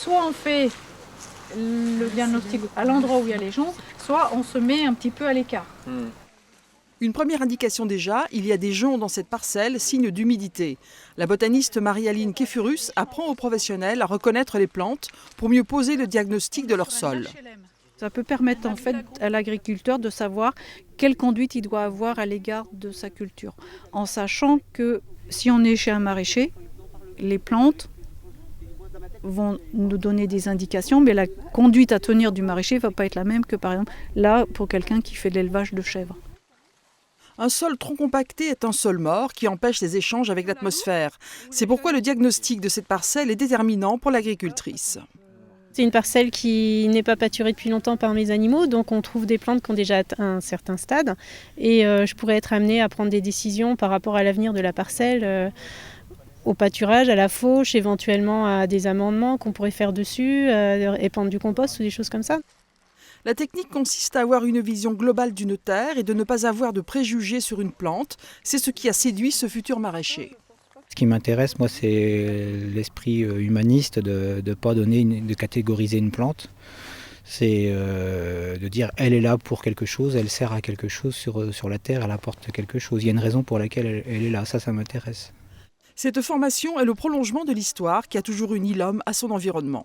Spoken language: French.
soit on fait le diagnostic à l'endroit où il y a les joncs, soit on se met un petit peu à l'écart. Une première indication déjà, il y a des joncs dans cette parcelle, signe d'humidité. La botaniste Marie-Aline Kéfurus apprend aux professionnels à reconnaître les plantes pour mieux poser le diagnostic de leur sol. Ça peut permettre en fait à l'agriculteur de savoir quelle conduite il doit avoir à l'égard de sa culture. En sachant que si on est chez un maraîcher, les plantes vont nous donner des indications, mais la conduite à tenir du maraîcher ne va pas être la même que par exemple là pour quelqu'un qui fait de l'élevage de chèvres. Un sol trop compacté est un sol mort qui empêche les échanges avec l'atmosphère. C'est pourquoi le diagnostic de cette parcelle est déterminant pour l'agricultrice. C'est une parcelle qui n'est pas pâturée depuis longtemps par mes animaux, donc on trouve des plantes qui ont déjà atteint un certain stade. Et je pourrais être amenée à prendre des décisions par rapport à l'avenir de la parcelle, au pâturage, à la fauche, éventuellement à des amendements qu'on pourrait faire dessus, épandre du compost ou des choses comme ça. La technique consiste à avoir une vision globale d'une terre et de ne pas avoir de préjugés sur une plante. C'est ce qui a séduit ce futur maraîcher. Ce qui m'intéresse, moi, c'est l'esprit humaniste de ne pas de catégoriser une plante. C'est de dire elle est là pour quelque chose, elle sert à quelque chose sur la terre, elle apporte quelque chose. Il y a une raison pour laquelle elle est là, ça m'intéresse. Cette formation est le prolongement de l'histoire qui a toujours uni l'homme à son environnement.